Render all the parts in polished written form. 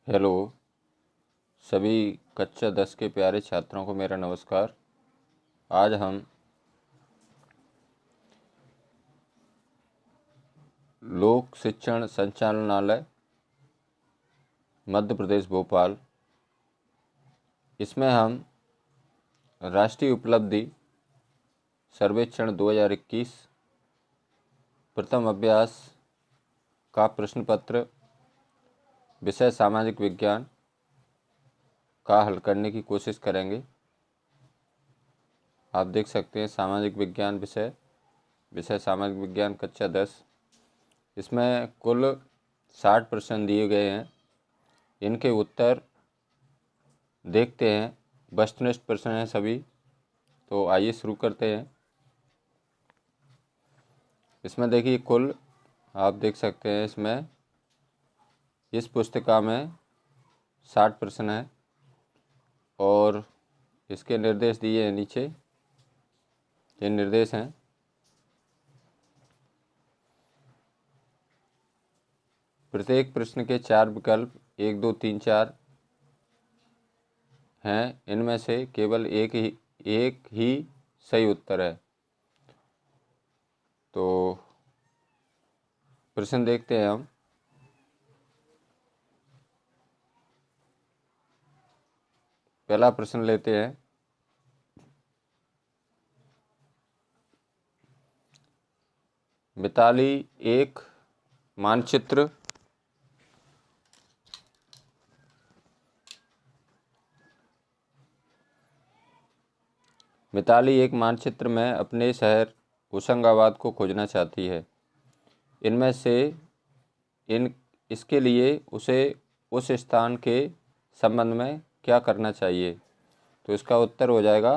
Hello सभी कक्षा 10 के प्यारे छात्रों को मेरा नमस्कार। आज हम लोक शिक्षण संचालनालय मध्य प्रदेश भोपाल, इसमें हम राष्ट्रीय उपलब्धि सर्वेक्षण 2021 प्रथम अभ्यास का प्रश्न पत्र विषय सामाजिक विज्ञान का हल करने की कोशिश करेंगे। आप देख सकते हैं सामाजिक विज्ञान विषय सामाजिक विज्ञान कक्षा 10। इसमें कुल 60 प्रश्न दिए गए हैं। इनके उत्तर देखते हैं। वस्तुनिष्ठ प्रश्न हैं सभी, तो आइए शुरू करते हैं। इसमें देखिए कुल आप देख सकते हैं इसमें इस पुस्तिका में 60 प्रश्न हैं और इसके निर्देश दिए हैं नीचे। ये निर्देश हैं। प्रत्येक प्रश्न के 4 विकल्प 1, 2, 3, 4 हैं। इनमें से केवल एक ही सही उत्तर है। तो प्रश्न देखते हैं हम। पहला प्रश्न लेते हैं। मिताली एक मानचित्र में अपने शहर होशंगाबाद को खोजना चाहती है। इनमें से इसके लिए उसे उस स्थान के संबंध में क्या करना चाहिए? तो इसका उत्तर हो जाएगा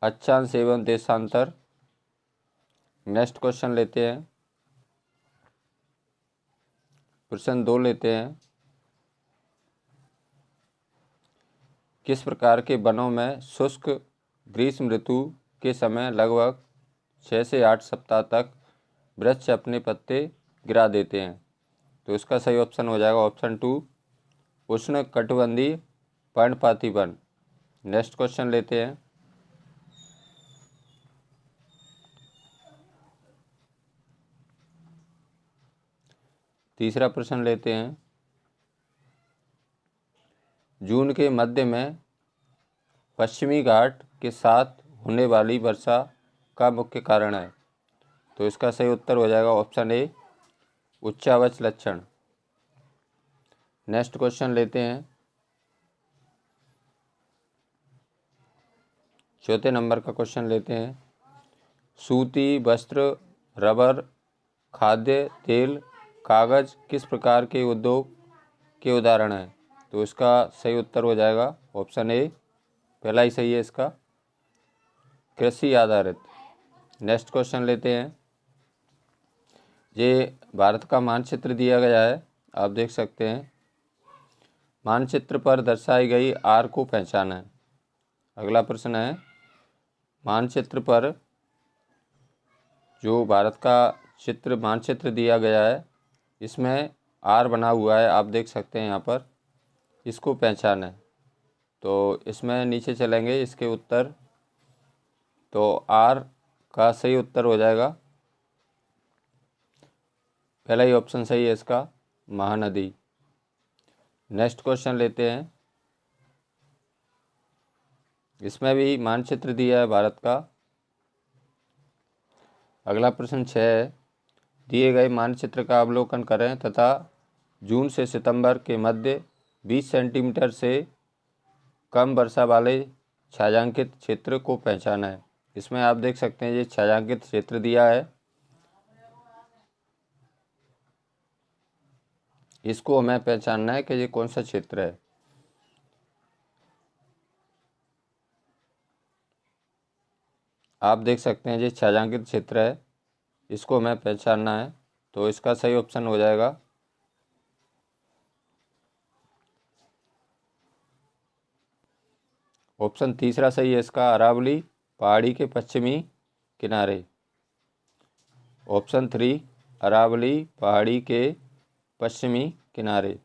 अक्षांश एवं देशांतर। नेक्स्ट क्वेश्चन लेते हैं। प्रश्न 2 लेते हैं। किस प्रकार के वनों में शुष्क ग्रीष्म ऋतु के समय लगभग 6 से 8 सप्ताह तक वृक्ष अपने पत्ते गिरा देते हैं? तो इसका सही ऑप्शन हो जाएगा ऑप्शन 2 उष्ण कटिबंधीय पर्णपाती वन। नेक्स्ट क्वेश्चन लेते हैं। तीसरा प्रश्न लेते हैं। जून के मध्य में पश्चिमी घाट के साथ होने वाली वर्षा का मुख्य कारण है? तो इसका सही उत्तर हो जाएगा ऑप्शन ए उच्चावच लक्षण। नेक्स्ट क्वेश्चन लेते हैं। चौथे नंबर का क्वेश्चन लेते हैं। सूती वस्त्र, रबर, खाद्य तेल, कागज किस प्रकार के उद्योग के उदाहरण हैं? तो इसका सही उत्तर हो जाएगा ऑप्शन ए, पहला ही सही है इसका, कृषि आधारित। नेक्स्ट क्वेश्चन लेते हैं। ये भारत का मानचित्र दिया गया है, आप देख सकते हैं। मानचित्र पर दर्शाई गई आर को पहचानें। अगला प्रश्न है, मानचित्र पर जो भारत का मानचित्र दिया गया है, इसमें आर बना हुआ है, आप देख सकते हैं यहाँ पर। इसको पहचानें। तो इसमें नीचे चलेंगे इसके उत्तर, तो आर का सही उत्तर हो जाएगा, पहला ही ऑप्शन सही है इसका, महानदी। नेक्स्ट क्वेश्चन लेते हैं। इसमें भी मानचित्र दिया है भारत का। अगला प्रश्न 6 है, दिए गए मानचित्र का अवलोकन करें तथा जून से सितंबर के मध्य 20 सेंटीमीटर से कम वर्षा वाले छायांकित क्षेत्र को पहचानें। इसमें आप देख सकते हैं ये छायांकित क्षेत्र दिया है, इसको हमें पहचानना है कि ये कौन सा क्षेत्र है। आप देख सकते हैं ये छायांकित क्षेत्र है, इसको हमें पहचानना है। तो इसका सही ऑप्शन हो जाएगा ऑप्शन तीसरा सही है इसका, अरावली पहाड़ी के पश्चिमी किनारे। ऑप्शन 3 अरावली पहाड़ी के पश्चिमी किनारे।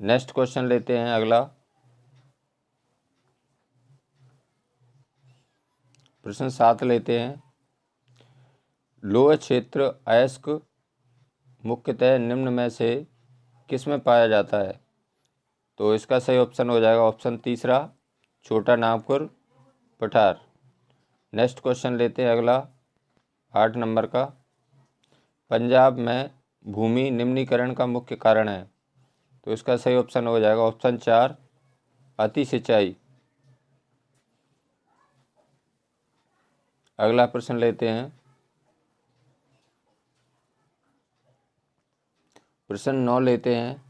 नेक्स्ट क्वेश्चन लेते हैं अगला। प्रश्न 7 लेते हैं। लोह क्षेत्र अयस्क मुख्यतः निम्न में से किस में पाया जाता है? तो इसका सही ऑप्शन हो जाएगा ऑप्शन तीसरा, छोटा नागपुर पठार। नेक्स्ट क्वेश्चन लेते हैं अगला 8 नंबर का। पंजाब में भूमि निम्नीकरण का मुख्य कारण है। तो इसका सही ऑप्शन हो जाएगा ऑप्शन 4, अति सिंचाई। अगला प्रश्न लेते हैं। प्रश्न 9 लेते हैं।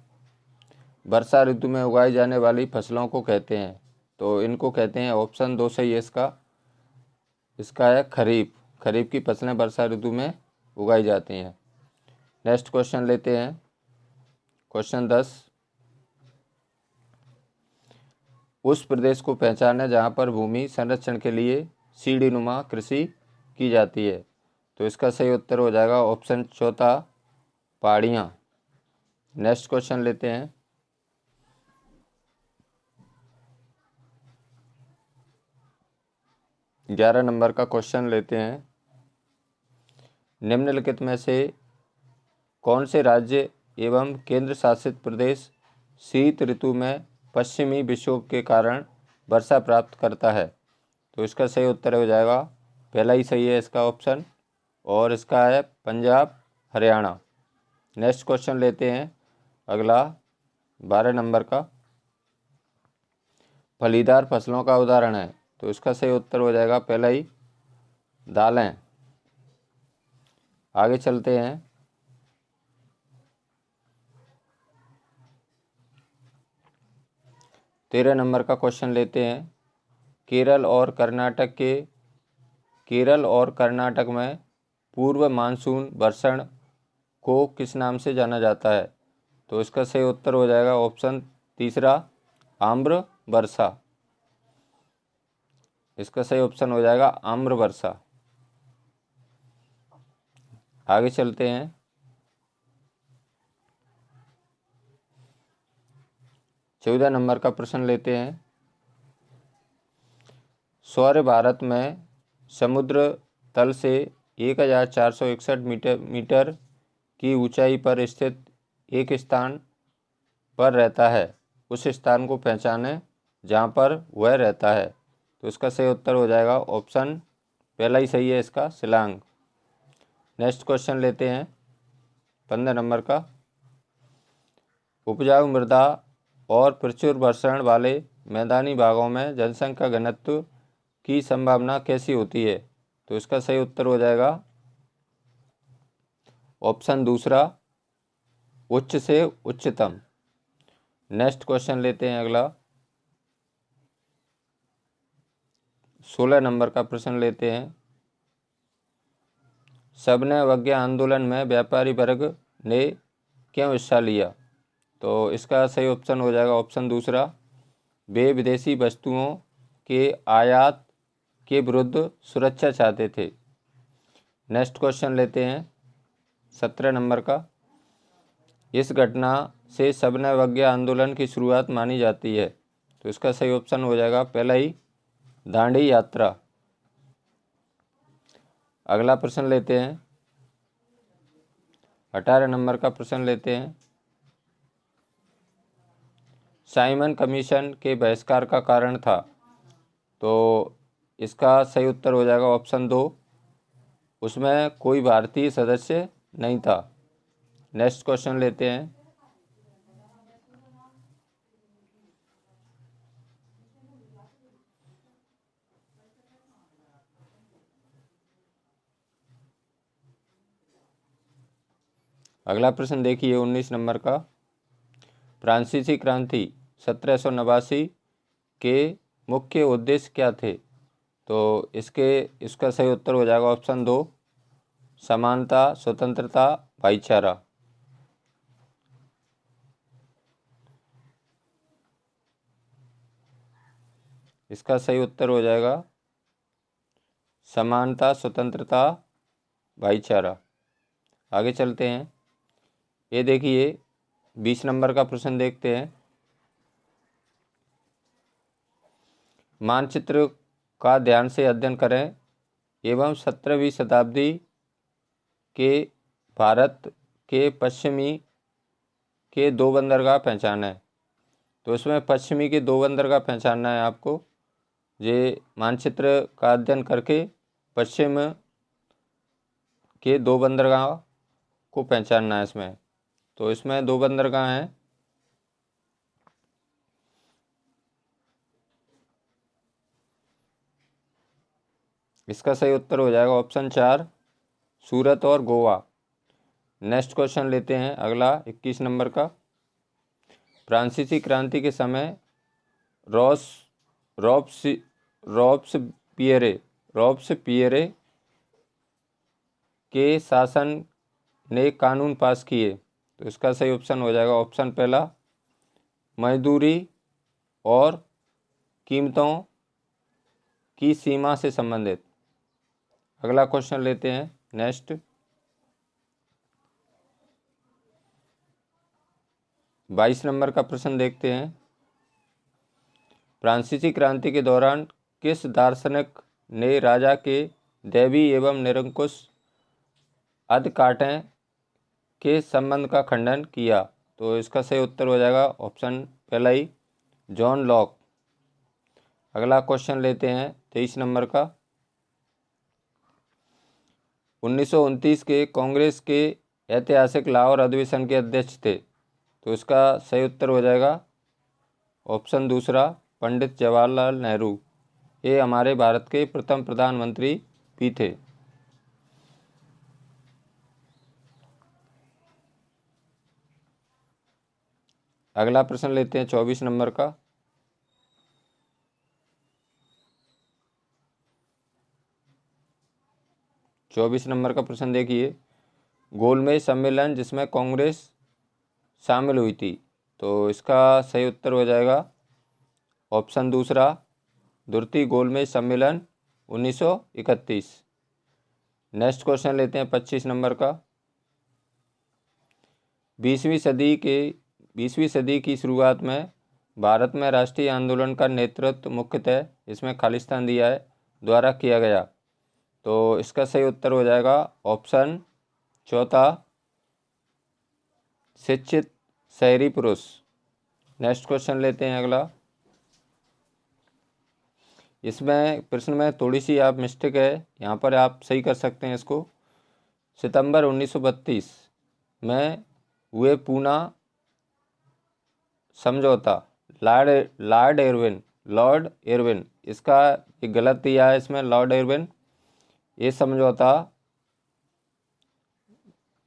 वर्षा ऋतु में उगाई जाने वाली फसलों को कहते हैं। तो इनको कहते हैं, ऑप्शन 2 सही है इसका है खरीफ। खरीफ की फसलें वर्षा ऋतु में उगाई जाती हैं। नेक्स्ट क्वेश्चन लेते हैं। क्वेश्चन 10। उस प्रदेश को पहचाने जहाँ पर भूमि संरक्षण के लिए सीढ़ीनुमा कृषि की जाती है। तो इसका सही उत्तर हो जाएगा ऑप्शन 4, पहाड़ियाँ। नेक्स्ट क्वेश्चन लेते हैं। 11 नंबर का क्वेश्चन लेते हैं। निम्नलिखित में से कौन से राज्य एवं केंद्र शासित प्रदेश शीत ऋतु में पश्चिमी विक्षोभ के कारण वर्षा प्राप्त करता है? तो इसका सही उत्तर हो जाएगा, पहला ही सही है इसका ऑप्शन, और इसका है पंजाब हरियाणा। नेक्स्ट क्वेश्चन लेते हैं अगला 12 नंबर का। फलीदार फसलों का उदाहरण है। तो इसका सही उत्तर हो जाएगा पहला ही, दालें। आगे चलते हैं। तेरह नंबर का क्वेश्चन लेते हैं। केरल और कर्नाटक में पूर्व मानसून वर्षण को किस नाम से जाना जाता है? तो इसका सही उत्तर हो जाएगा ऑप्शन तीसरा, आम्र वर्षा। इसका सही ऑप्शन हो जाएगा आम्र वर्षा। आगे चलते हैं। 14 नंबर का प्रश्न लेते हैं। सौर भारत में समुद्र तल से 1461 मीटर की ऊंचाई पर स्थित एक स्थान पर रहता है। उस स्थान को पहचाने जहाँ पर वह रहता है। तो इसका सही उत्तर हो जाएगा ऑप्शन पहला ही सही है इसका, शिलांग। नेक्स्ट क्वेश्चन लेते हैं 15 नंबर का। उपजाऊ मृदा और प्रचुर वर्षण वाले मैदानी भागों में जनसंख्या घनत्व की संभावना कैसी होती है? तो इसका सही उत्तर हो जाएगा ऑप्शन दूसरा, उच्च से उच्चतम। नेक्स्ट क्वेश्चन लेते हैं अगला 16 नंबर का प्रश्न लेते हैं। सबने अवज्ञा आंदोलन में व्यापारी वर्ग ने क्यों हिस्सा लिया? तो इसका सही ऑप्शन हो जाएगा ऑप्शन दूसरा, वे विदेशी वस्तुओं के आयात के विरुद्ध सुरक्षा चाहते थे। नेक्स्ट क्वेश्चन लेते हैं 17 नंबर का। इस घटना से सबने अवज्ञा आंदोलन की शुरुआत मानी जाती है। तो इसका सही ऑप्शन हो जाएगा पहला ही, दांडी यात्रा। अगला प्रश्न लेते हैं 18 नंबर का प्रश्न लेते हैं। साइमन कमीशन के बहिष्कार का कारण था। तो इसका सही उत्तर हो जाएगा ऑप्शन 2, उसमें कोई भारतीय सदस्य नहीं था। नेक्स्ट क्वेश्चन लेते हैं। अगला प्रश्न देखिए 19 नंबर का। फ्रांसीसी क्रांति 1789 के मुख्य उद्देश्य क्या थे? तो इसका सही उत्तर हो जाएगा ऑप्शन 2, समानता, स्वतंत्रता, भाईचारा। इसका सही उत्तर हो जाएगा समानता, स्वतंत्रता, भाईचारा। आगे चलते हैं। ये देखिए 20 नंबर का प्रश्न देखते हैं। मानचित्र का ध्यान से अध्ययन करें एवं 17वीं शताब्दी के भारत के पश्चिमी के 2 बंदरगाह पहचाने। तो इसमें पश्चिमी के 2 बंदरगाह पहचानना है आपको। ये मानचित्र का अध्ययन करके पश्चिम के 2 बंदरगाह को पहचानना है इसमें। तो इसमें 2 बंदरगाह हैं। इसका सही उत्तर हो जाएगा ऑप्शन 4, सूरत और गोवा। नेक्स्ट क्वेश्चन लेते हैं अगला 21 नंबर का। फ्रांसीसी क्रांति के समय रॉब्सपियरे के शासन ने कानून पास किए। तो इसका सही ऑप्शन हो जाएगा ऑप्शन पहला, मजदूरी और कीमतों की सीमा से संबंधित। अगला क्वेश्चन लेते हैं नेक्स्ट। 22 नंबर का प्रश्न देखते हैं। फ्रांसीसी क्रांति के दौरान किस दार्शनिक ने राजा के दैवी एवं निरंकुश अधिकाटें के संबंध का खंडन किया? तो इसका सही उत्तर हो जाएगा ऑप्शन पहला ही, जॉन लॉक। अगला क्वेश्चन लेते हैं 23 नंबर का। 1929 के कांग्रेस के ऐतिहासिक लाहौर अधिवेशन के अध्यक्ष थे। तो इसका सही उत्तर हो जाएगा ऑप्शन दूसरा, पंडित जवाहरलाल नेहरू। ये हमारे भारत के प्रथम प्रधानमंत्री भी थे। अगला प्रश्न लेते हैं 24 नंबर का। का प्रश्न देखिए। गोलमेज सम्मेलन जिसमें कांग्रेस शामिल हुई थी। तो इसका सही उत्तर हो जाएगा ऑप्शन दूसरा, द्वितीय गोलमेज सम्मेलन 1931। नेक्स्ट क्वेश्चन लेते हैं 25 नंबर का। 20वीं सदी की शुरुआत में भारत में राष्ट्रीय आंदोलन का नेतृत्व मुख्यतः, इसमें खालिस्तान दिया है, द्वारा किया गया। तो इसका सही उत्तर हो जाएगा ऑप्शन चौथा, शिक्षित शहरी पुरुष। नेक्स्ट क्वेश्चन लेते हैं अगला। इसमें प्रश्न में थोड़ी सी आप मिस्टेक है, यहाँ पर आप सही कर सकते हैं इसको। सितंबर 1932 में हुए पूना समझौता, लॉर्ड एरविन, इसका एक गलत दिया है इसमें, लॉर्ड एरविन। ये समझौता,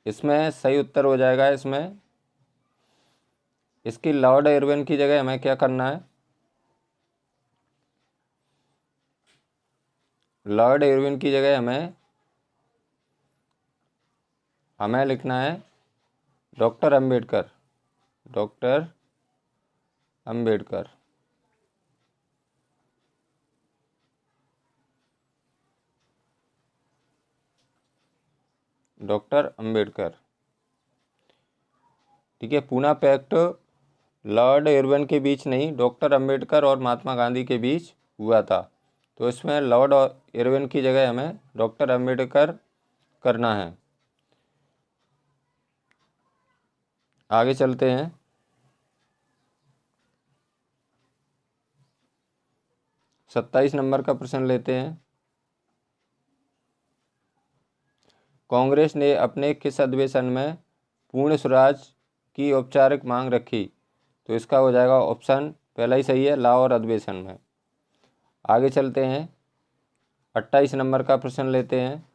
इसमें सही उत्तर हो जाएगा इसमें, इसकी लॉर्ड एरविन की जगह हमें क्या करना है, लॉर्ड एरविन की जगह हमें लिखना है डॉक्टर अंबेडकर। डॉक्टर अंबेडकर। ठीक है, पूना पैक्ट लॉर्ड इरविन के बीच नहीं, डॉक्टर अंबेडकर और महात्मा गांधी के बीच हुआ था। तो इसमें लॉर्ड इरविन की जगह हमें डॉक्टर अंबेडकर करना है। आगे चलते हैं। सत्ताईस नंबर का प्रश्न लेते हैं। कांग्रेस ने अपने किस अधिवेशन में पूर्ण स्वराज की औपचारिक मांग रखी? तो इसका हो जाएगा ऑप्शन पहला ही सही है, लाहौर अधिवेशन में। आगे चलते हैं, 28 नंबर का प्रश्न लेते हैं।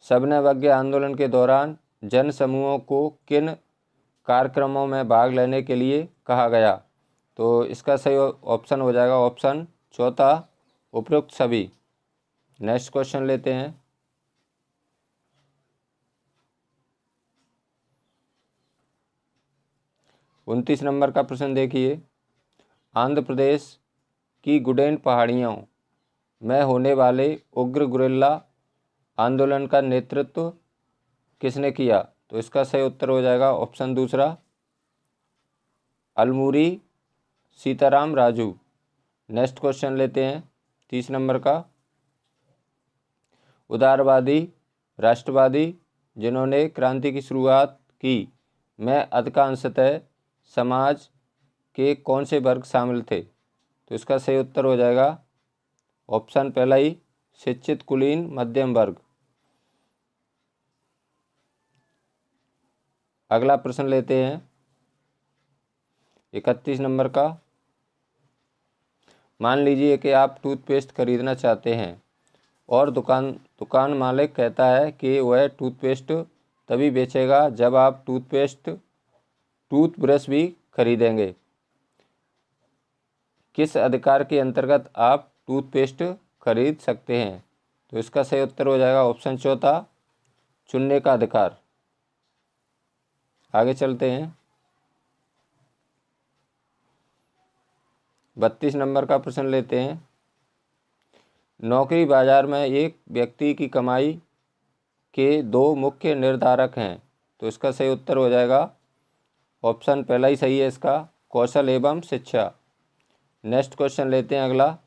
सबने अवज्ञा आंदोलन के दौरान जन समूहों को किन कार्यक्रमों में भाग लेने के लिए कहा गया? तो इसका सही ऑप्शन हो जाएगा ऑप्शन चौथा, उपरोक्त सभी। नेक्स्ट क्वेश्चन लेते हैं। उनतीस नंबर का प्रश्न देखिए। आंध्र प्रदेश की गुडेन पहाड़ियों में होने वाले उग्र गुरिल्ला आंदोलन का नेतृत्व किसने किया? तो इसका सही उत्तर हो जाएगा ऑप्शन दूसरा, अलमुरी सीताराम राजू। नेक्स्ट क्वेश्चन लेते हैं 30 नंबर का। उदारवादी राष्ट्रवादी जिन्होंने क्रांति की शुरुआत की में अधिकांशतः समाज के कौन से वर्ग शामिल थे? तो इसका सही उत्तर हो जाएगा ऑप्शन पहला ही, शिक्षित कुलीन मध्यम वर्ग। अगला प्रश्न लेते हैं 31 नंबर का। मान लीजिए कि आप टूथपेस्ट खरीदना चाहते हैं और दुकान मालिक कहता है कि वह टूथपेस्ट तभी बेचेगा जब आप टूथब्रश भी खरीदेंगे। किस अधिकार के अंतर्गत आप टूथपेस्ट खरीद सकते हैं? तो इसका सही उत्तर हो जाएगा ऑप्शन चौथा, चुनने का अधिकार। आगे चलते हैं 32 नंबर का प्रश्न लेते हैं। नौकरी बाजार में एक व्यक्ति की कमाई के दो मुख्य निर्धारक हैं। तो इसका सही उत्तर हो जाएगा ऑप्शन पहला ही सही है इसका, कौशल एवं शिक्षा। नेक्स्ट क्वेश्चन लेते हैं अगला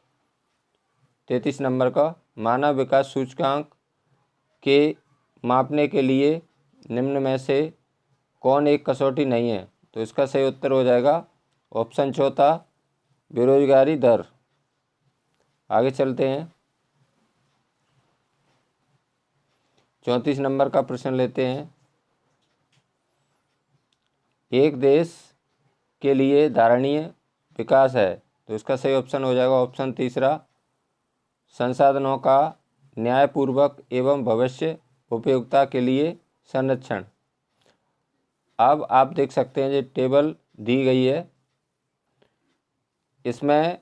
33 नंबर का। मानव विकास सूचकांक के मापने के लिए निम्न में से कौन एक कसौटी नहीं है? तो इसका सही उत्तर हो जाएगा ऑप्शन चौथा, बेरोजगारी दर। आगे चलते हैं 34 नंबर का प्रश्न लेते हैं। एक देश के लिए धारणीय विकास है। तो इसका सही ऑप्शन हो जाएगा ऑप्शन तीसरा, संसाधनों का न्यायपूर्वक एवं भविष्य उपयोगिता के लिए संरक्षण। अब आप देख सकते हैं ये टेबल दी गई है, इसमें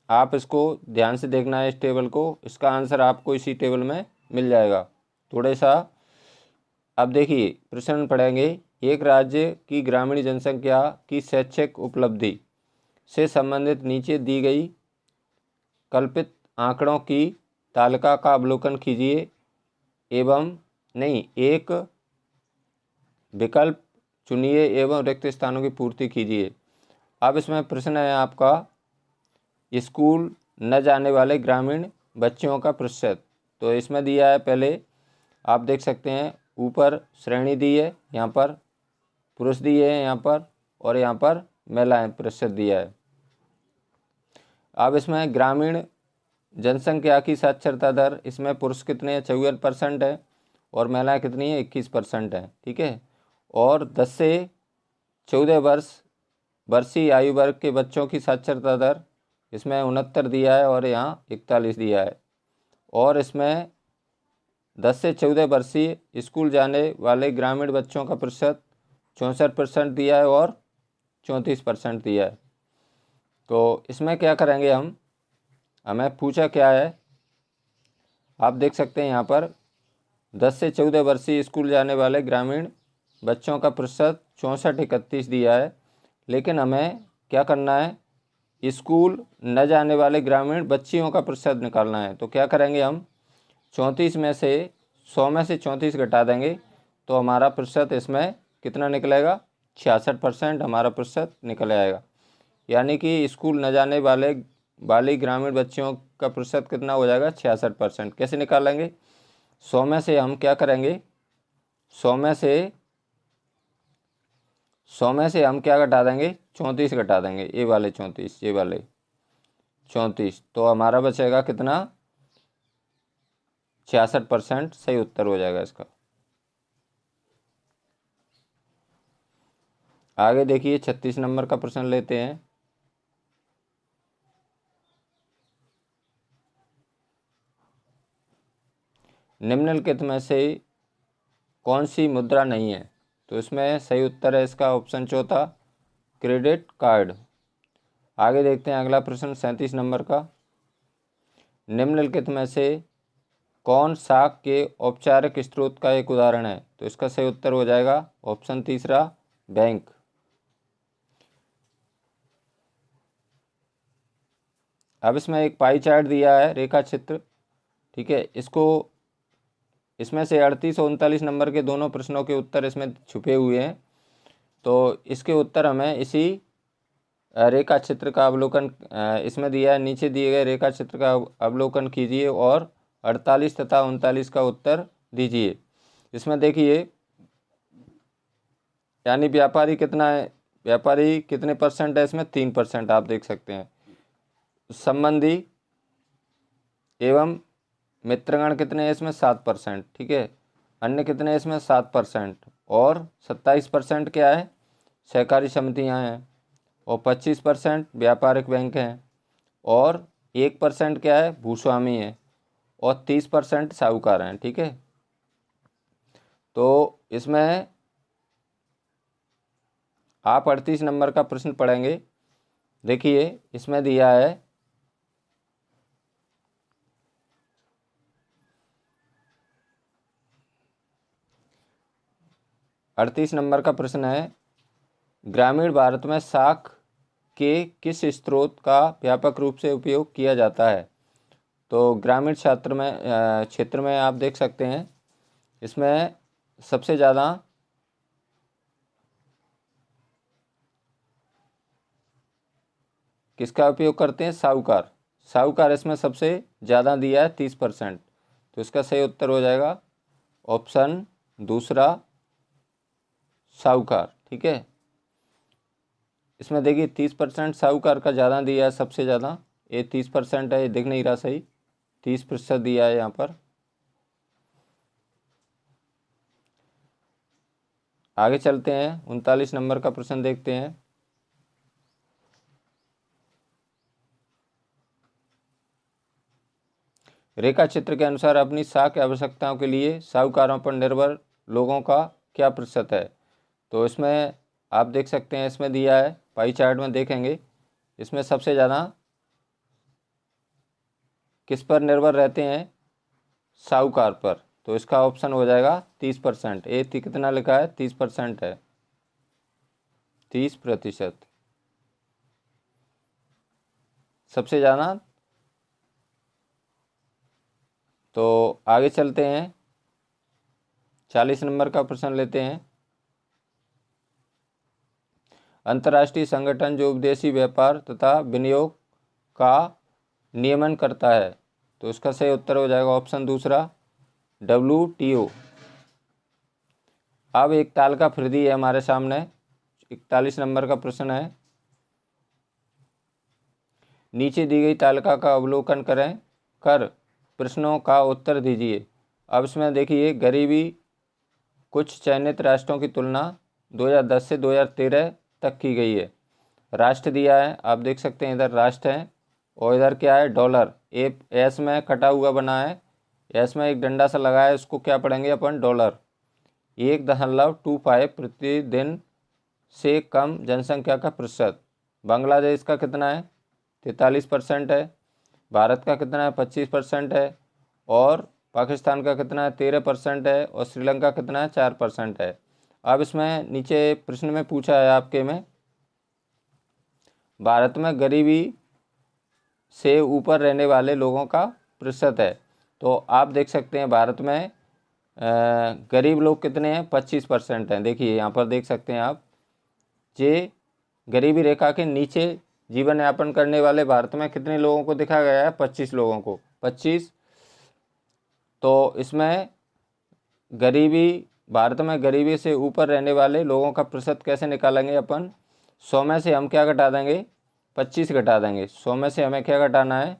आप इसको ध्यान से देखना है इस टेबल को। इसका आंसर आपको इसी टेबल में मिल जाएगा। थोड़ा सा अब देखिए प्रश्न पढ़ेंगे। एक राज्य की ग्रामीण जनसंख्या की शैक्षिक उपलब्धि से संबंधित नीचे दी गई कल्पित आंकड़ों की तालिका का अवलोकन कीजिए एवं एक विकल्प चुनिए एवं रिक्त स्थानों की पूर्ति कीजिए। अब इसमें प्रश्न है आपका, स्कूल न जाने वाले ग्रामीण बच्चों का प्रतिशत। तो इसमें दिया है, पहले आप देख सकते हैं ऊपर श्रेणी दी है, यहाँ पर पुरुष दिए हैं यहाँ पर, और यहाँ पर महिलाएं प्रतिशत दिया है। अब इसमें ग्रामीण जनसंख्या की साक्षरता दर, इसमें पुरुष कितने हैं 54% है और महिलाएं कितनी है 21% है। ठीक है। और 10 से 14 वर्षीय आयु वर्ग के बच्चों की साक्षरता दर इसमें 69 दिया है और यहाँ 41 दिया है। और इसमें 10 से 14 वर्षीय स्कूल जाने वाले ग्रामीण बच्चों का प्रतिशत 64% दिया है और 34% दिया है। तो इसमें क्या करेंगे हम, हमें पूछा क्या है, आप देख सकते हैं यहाँ पर 10 से 14 वर्षीय स्कूल जाने वाले ग्रामीण बच्चों का प्रतिशत 64-31 दिया है। लेकिन हमें क्या करना है, स्कूल न जाने वाले ग्रामीण बच्चियों का प्रतिशत निकालना है। तो क्या करेंगे हम, 34 में से 100 में से 34 घटा देंगे तो हमारा प्रतिशत इसमें कितना निकलेगा, 66% हमारा प्रतिशत निकल आएगा। यानी कि स्कूल न जाने वाली ग्रामीण बच्चियों का प्रतिशत कितना हो जाएगा, 66%। कैसे निकालेंगे, 100 में से हम क्या करेंगे, 100 में से हम क्या घटा देंगे, 34 घटा देंगे, ये वाले 34, तो हमारा बचेगा कितना, 66%। सही उत्तर हो जाएगा इसका। आगे देखिए 36 नंबर का प्रश्न लेते हैं। निम्नलिखित में से कौन सी मुद्रा नहीं है? तो इसमें सही उत्तर है इसका ऑप्शन चौथा, क्रेडिट कार्ड। आगे देखते हैं अगला प्रश्न 37 नंबर का। निम्नलिखित में से कौन साख के औपचारिक स्रोत का एक उदाहरण है? तो इसका सही उत्तर हो जाएगा ऑप्शन तीसरा, बैंक। अब इसमें एक पाई चार्ट दिया है, रेखा चित्र। ठीक है, इसमें से 38 और 39 नंबर के दोनों प्रश्नों के उत्तर इसमें छुपे हुए हैं। तो इसके उत्तर हमें इसी रेखा चित्र का अवलोकन इसमें दिया है, नीचे दिए गए रेखा चित्र का अवलोकन कीजिए और 48 तथा 39 का उत्तर दीजिए। इसमें देखिए, यानी व्यापारी कितना है, व्यापारी कितने परसेंट है इसमें, 3% आप देख सकते हैं। संबंधी एवं मित्रगण कितने हैं इसमें, 7%, ठीक है। अन्य कितने हैं इसमें, 7%। और 27% क्या है, सहकारी समितियां हैं। और 25% व्यापारिक बैंक हैं। और 1% क्या है, भूस्वामी है। और 30% साहूकार हैं, ठीक है। तो इसमें आप 38 नंबर का प्रश्न पढ़ेंगे। देखिए इसमें दिया है, अड़तीस नंबर का प्रश्न है, ग्रामीण भारत में साख के किस स्रोत का व्यापक रूप से उपयोग किया जाता है। तो ग्रामीण क्षेत्र में आप देख सकते हैं, इसमें सबसे ज़्यादा किसका उपयोग करते हैं, साहूकार। साहूकार इसमें सबसे ज़्यादा दिया है, 30%। तो इसका सही उत्तर हो जाएगा ऑप्शन दूसरा, साहूकार, ठीक है। इसमें देखिए 30% साहूकार का ज़्यादा दिया है, सबसे ज़्यादा। ये 30% है, ये दिख नहीं रहा सही, 30% दिया है यहाँ पर। आगे चलते हैं, 39 नंबर का प्रश्न देखते हैं। रेखा चित्र के अनुसार अपनी साख आवश्यकताओं के लिए साहूकारों पर निर्भर लोगों का क्या प्रतिशत है। तो इसमें आप देख सकते हैं, इसमें दिया है, पाई चार्ट में देखेंगे, इसमें सबसे ज़्यादा किस पर निर्भर रहते हैं, साहूकार पर। तो इसका ऑप्शन हो जाएगा 30%। ये कितना लिखा है, 30% है, 30% सबसे ज़्यादा। तो आगे चलते हैं, 40 नंबर का प्रश्न लेते हैं। अंतर्राष्ट्रीय संगठन जो विदेशी व्यापार तथा विनियोग का नियमन करता है। तो इसका सही उत्तर हो जाएगा ऑप्शन दूसरा, WTO। अब एक ताल का फिरदी है हमारे सामने, 41 नंबर का प्रश्न है। नीचे दी गई तालिका का अवलोकन कर प्रश्नों का उत्तर दीजिए। अब इसमें देखिए, गरीबी कुछ चयनित राष्ट्रों की तुलना 2010 से 2013 तक की गई है। राष्ट्र दिया है, आप देख सकते हैं, इधर राष्ट्र है और इधर क्या है, डॉलर। एस में कटा हुआ बना है, एस में एक डंडा सा लगा है, उसको क्या पढ़ेंगे अपन, डॉलर। 1.25 प्रतिदिन से कम जनसंख्या का प्रतिशत। बांग्लादेश का कितना है, 43% है। भारत का कितना है, 25% है। और पाकिस्तान का कितना है, 13% है। और श्रीलंका कितना है, 4% है। अब इसमें नीचे प्रश्न में पूछा है आपके में, भारत में गरीबी से ऊपर रहने वाले लोगों का प्रतिशत है। तो आप देख सकते हैं, भारत में गरीब लोग कितने हैं, 25% हैं। देखिए यहाँ पर देख सकते हैं आप, जे गरीबी रेखा के नीचे जीवन यापन करने वाले भारत में कितने लोगों को दिखा गया है, 25 लोगों को, 25। तो इसमें भारत में गरीबी से ऊपर रहने वाले लोगों का प्रतिशत कैसे निकालेंगे अपन, 100 में से हम क्या घटा देंगे, 25 घटा देंगे। 100 में से हमें क्या घटाना है,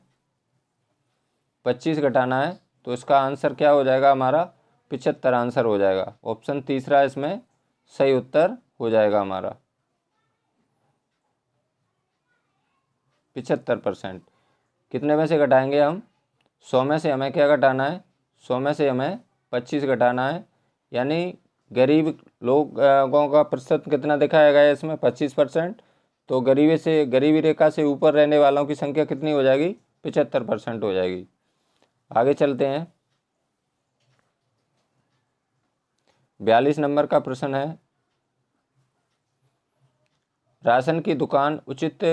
25 घटाना है। तो इसका आंसर क्या हो जाएगा हमारा, 75 आंसर हो जाएगा। ऑप्शन तीसरा इसमें सही उत्तर हो जाएगा हमारा, 75%। कितने में से घटाएंगे हम, 100 में से हमें क्या घटाना है, 100 में से हमें 25 घटाना है। यानी गरीब लोगों का प्रतिशत कितना दिखाया गया है इसमें, 25%। तो गरीबी रेखा से ऊपर रहने वालों की संख्या कितनी हो जाएगी, 75% हो जाएगी। आगे चलते हैं, 42 नंबर का प्रश्न है, राशन की दुकान उचित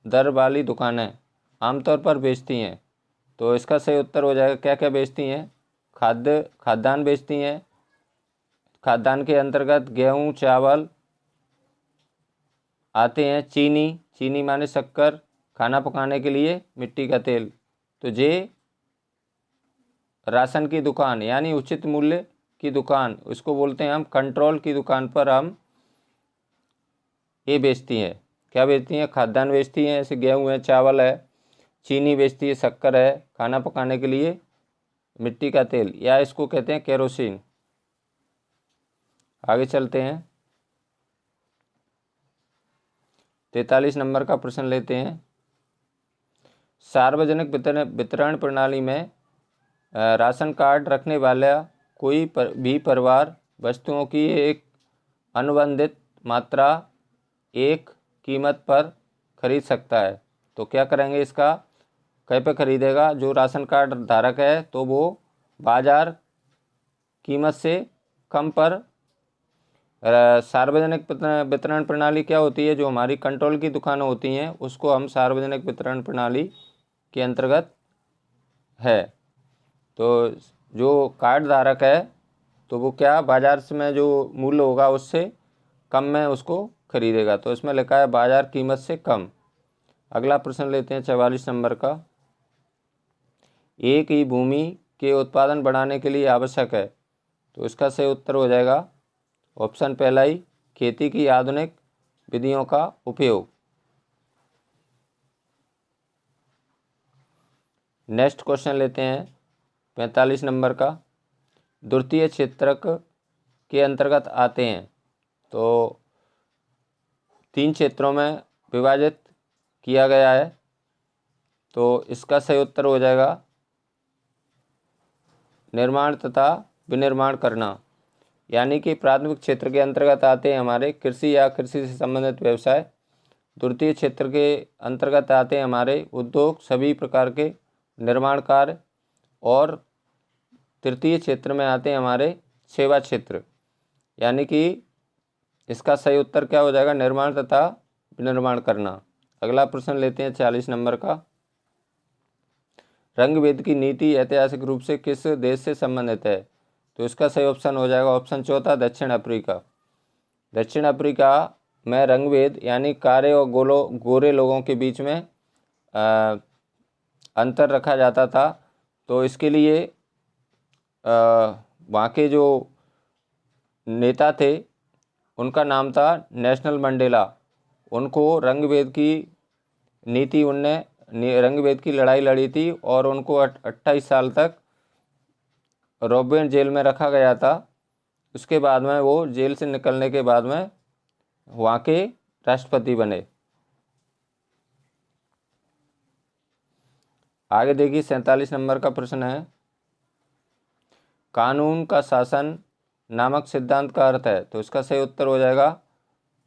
दर वाली दुकानें आमतौर पर बेचती हैं। तो इसका सही उत्तर हो जाएगा, क्या क्या बेचती हैं, खाद्यान्न बेचती हैं। खाद्यान्न के अंतर्गत गेहूं, चावल आते हैं चीनी, चीनी माने शक्कर, खाना पकाने के लिए मिट्टी का तेल। तो जे राशन की दुकान यानी उचित मूल्य की दुकान, उसको बोलते हैं हम कंट्रोल की दुकान पर हम ये बेचती हैं। क्या बेचती हैं? खाद्यान्न बेचती हैं, जैसे गेहूँ है, चावल है। चीनी बेचती है, शक्कर है, खाना पकाने के लिए मिट्टी का तेल, या इसको कहते हैं केरोसिन। आगे चलते हैं, 43 नंबर का प्रश्न लेते हैं। सार्वजनिक वितरण प्रणाली में राशन कार्ड रखने वाला कोई भी परिवार वस्तुओं की एक अनुबंधित मात्रा एक कीमत पर खरीद सकता है। तो क्या करेंगे? इसका कहीं पे खरीदेगा? जो राशन कार्ड धारक है तो वो बाजार कीमत से कम पर। सार्वजनिक वितरण प्रणाली क्या होती है? जो हमारी कंट्रोल की दुकानें होती हैं उसको हम सार्वजनिक वितरण प्रणाली के अंतर्गत है। तो जो कार्ड धारक है तो वो क्या बाजार में जो मूल्य होगा उससे कम में उसको खरीदेगा। तो इसमें लिखा है बाजार कीमत से कम। अगला प्रश्न लेते हैं 44 नंबर का। एक ही भूमि के उत्पादन बढ़ाने के लिए आवश्यक है। तो इसका सही उत्तर हो जाएगा ऑप्शन पहला ही, खेती की आधुनिक विधियों का उपयोग। नेक्स्ट क्वेश्चन लेते हैं 45 नंबर का। द्वितीय क्षेत्रक के अंतर्गत आते हैं। तो 3 क्षेत्रों में विभाजित किया गया है। तो इसका सही उत्तर हो जाएगा निर्माण तथा विनिर्माण करना। यानी कि प्राथमिक क्षेत्र के अंतर्गत आते हैं हमारे कृषि या कृषि से संबंधित व्यवसाय। द्वितीय क्षेत्र के अंतर्गत आते हैं हमारे उद्योग, सभी प्रकार के निर्माण कार्य। और तृतीय क्षेत्र में आते हैं हमारे सेवा क्षेत्र। यानी कि इसका सही उत्तर क्या हो जाएगा? निर्माण तथा विनिर्माण करना। अगला प्रश्न लेते हैं 40 नंबर का। रंग भेद की नीति ऐतिहासिक रूप से किस देश से संबंधित है? तो इसका सही ऑप्शन हो जाएगा ऑप्शन चौथा, दक्षिण अफ्रीका। दक्षिण अफ्रीका में रंग भेद यानी काले और गोरे लोगों के बीच में अंतर रखा जाता था। तो इसके लिए वहाँ के जो नेता थे उनका नाम था नेल्सन मंडेला। उनको रंग भेद की नीति, उनने रंग भेद की लड़ाई लड़ी थी और उनको 28 साल तक रोबेन जेल में रखा गया था। उसके बाद में वो जेल से निकलने के बाद में वहाँ के राष्ट्रपति बने। आगे देखिए 47 नंबर का प्रश्न है। कानून का शासन नामक सिद्धांत का अर्थ है। तो इसका सही उत्तर हो जाएगा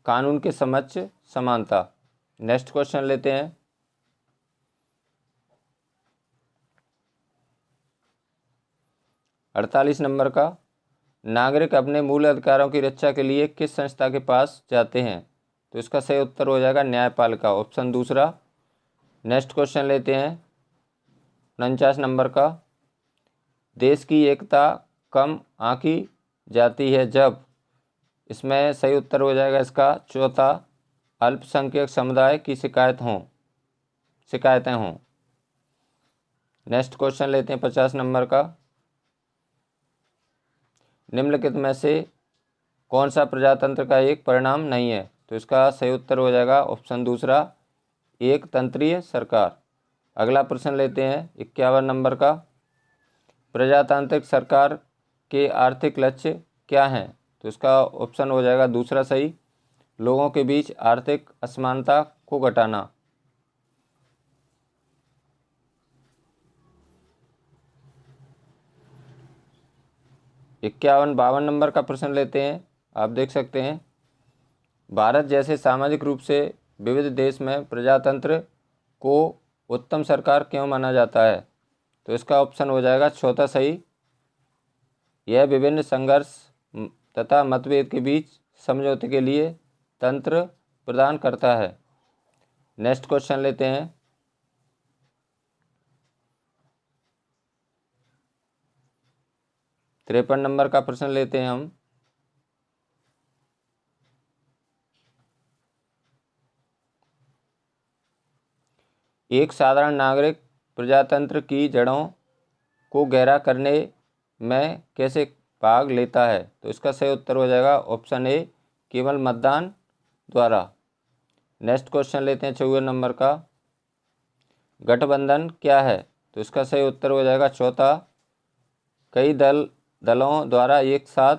कानून के समक्ष समानता। नेक्स्ट क्वेश्चन लेते हैं 48 नंबर का। नागरिक अपने मूल अधिकारों की रक्षा के लिए किस संस्था के पास जाते हैं? तो इसका सही उत्तर हो जाएगा न्यायपालिका, ऑप्शन दूसरा। नेक्स्ट क्वेश्चन लेते हैं 49 नंबर का। देश की एकता कम आंकी जाती है जब। इसमें सही उत्तर हो जाएगा इसका चौथा, अल्पसंख्यक समुदाय की शिकायतें हों। नेक्स्ट क्वेश्चन लेते हैं 50 नंबर का। निम्नलिखित में से कौन सा प्रजातंत्र का एक परिणाम नहीं है? तो इसका सही उत्तर हो जाएगा ऑप्शन दूसरा, एक तंत्रीय सरकार। अगला प्रश्न लेते हैं 51 नंबर का। प्रजातांत्रिक सरकार के आर्थिक लक्ष्य क्या हैं? तो इसका ऑप्शन हो जाएगा दूसरा सही, लोगों के बीच आर्थिक असमानता को घटाना। इक्यावन 52 नंबर का प्रश्न लेते हैं। आप देख सकते हैं, भारत जैसे सामाजिक रूप से विविध देश में प्रजातंत्र को उत्तम सरकार क्यों माना जाता है? तो इसका ऑप्शन हो जाएगा चौथा सही, यह विभिन्न संघर्ष तथा मतभेद के बीच समझौते के लिए तंत्र प्रदान करता है। नेक्स्ट क्वेश्चन लेते हैं 53 नंबर का प्रश्न लेते हैं हम। एक साधारण नागरिक प्रजातंत्र की जड़ों को गहरा करने में कैसे भाग लेता है? तो इसका सही उत्तर हो जाएगा ऑप्शन ए, केवल मतदान द्वारा। नेक्स्ट क्वेश्चन लेते हैं 54 नंबर का। गठबंधन क्या है? तो इसका सही उत्तर हो जाएगा चौथा, कई दलों द्वारा एक साथ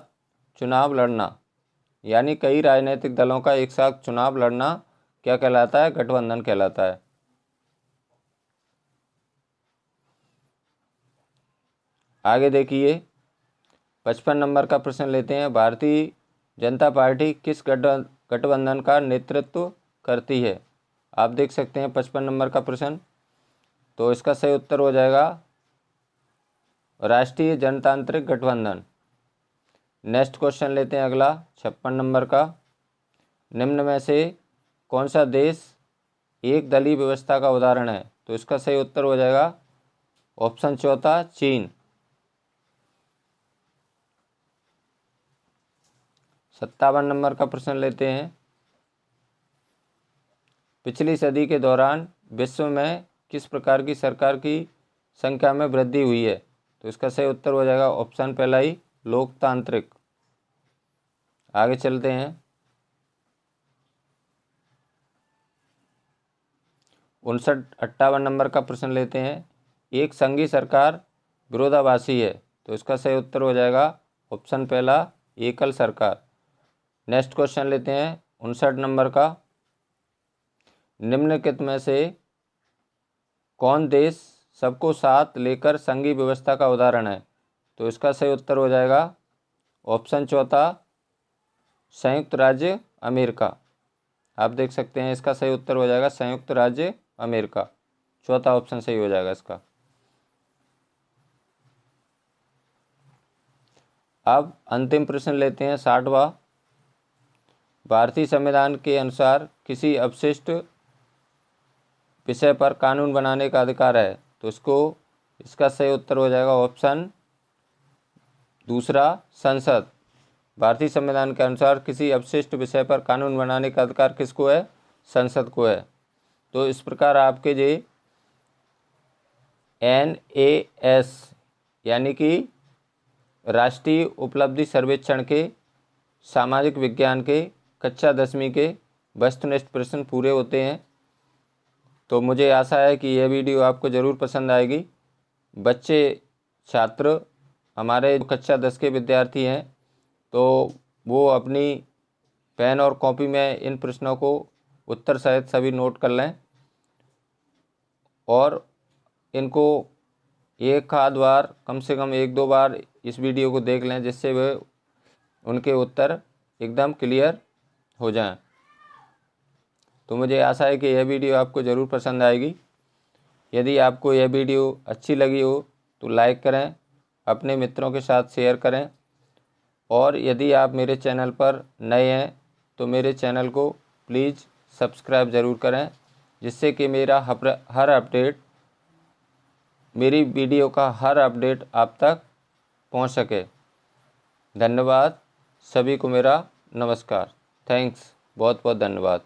चुनाव लड़ना, यानी कई राजनीतिक दलों का एक साथ चुनाव लड़ना क्या कहलाता है? गठबंधन कहलाता है। आगे देखिए 55 नंबर का प्रश्न लेते हैं। भारतीय जनता पार्टी किस गठबंधन का नेतृत्व करती है? आप देख सकते हैं 55 नंबर का प्रश्न। तो इसका सही उत्तर हो जाएगा राष्ट्रीय जनतांत्रिक गठबंधन। नेक्स्ट क्वेश्चन लेते हैं अगला 56 नंबर का। निम्न में से कौन सा देश एक दलीय व्यवस्था का उदाहरण है? तो इसका सही उत्तर हो जाएगा ऑप्शन चौथा, चीन। 57 नंबर का प्रश्न लेते हैं। पिछली सदी के दौरान विश्व में किस प्रकार की सरकार की संख्या में वृद्धि हुई है? तो इसका सही उत्तर हो जाएगा ऑप्शन पहला ही, लोकतांत्रिक। आगे चलते हैं 58 नंबर का प्रश्न लेते हैं। एक संघीय सरकार विरोधाभासी है, तो इसका सही उत्तर हो जाएगा ऑप्शन पहला, एकल सरकार। नेक्स्ट क्वेश्चन लेते हैं 59 नंबर का। निम्नलिखित में से कौन देश सबको साथ लेकर संघीय व्यवस्था का उदाहरण है? तो इसका सही उत्तर हो जाएगा ऑप्शन चौथा, संयुक्त राज्य अमेरिका। आप देख सकते हैं इसका सही उत्तर हो जाएगा संयुक्त राज्य अमेरिका। चौथा ऑप्शन सही हो जाएगा इसका। अब अंतिम प्रश्न लेते हैं 60वां। भारतीय संविधान के अनुसार किसी अवशिष्ट विषय पर कानून बनाने का अधिकार है, तो इसका सही उत्तर हो जाएगा ऑप्शन दूसरा, संसद। भारतीय संविधान के अनुसार किसी अवशिष्ट विषय पर कानून बनाने का अधिकार किसको है? संसद को है। तो इस प्रकार आपके जो NAS यानी कि राष्ट्रीय उपलब्धि सर्वेक्षण के सामाजिक विज्ञान के कक्षा 10वीं के वस्तुनिष्ठ प्रश्न पूरे होते हैं। तो मुझे आशा है कि यह वीडियो आपको ज़रूर पसंद आएगी। बच्चे छात्र हमारे कक्षा 10 के विद्यार्थी हैं, तो वो अपनी पेन और कॉपी में इन प्रश्नों को उत्तर सहित सभी नोट कर लें और इनको एक आध बार, कम से कम 1-2 बार इस वीडियो को देख लें, जिससे वे उनके उत्तर एकदम क्लियर हो जाएं। तो मुझे आशा है कि यह वीडियो आपको ज़रूर पसंद आएगी। यदि आपको यह वीडियो अच्छी लगी हो तो लाइक करें, अपने मित्रों के साथ शेयर करें, और यदि आप मेरे चैनल पर नए हैं तो मेरे चैनल को प्लीज़ सब्सक्राइब ज़रूर करें, जिससे कि मेरी वीडियो का हर अपडेट आप तक पहुंच सके। धन्यवाद। सभी को मेरा नमस्कार। थैंक्स, बहुत बहुत धन्यवाद।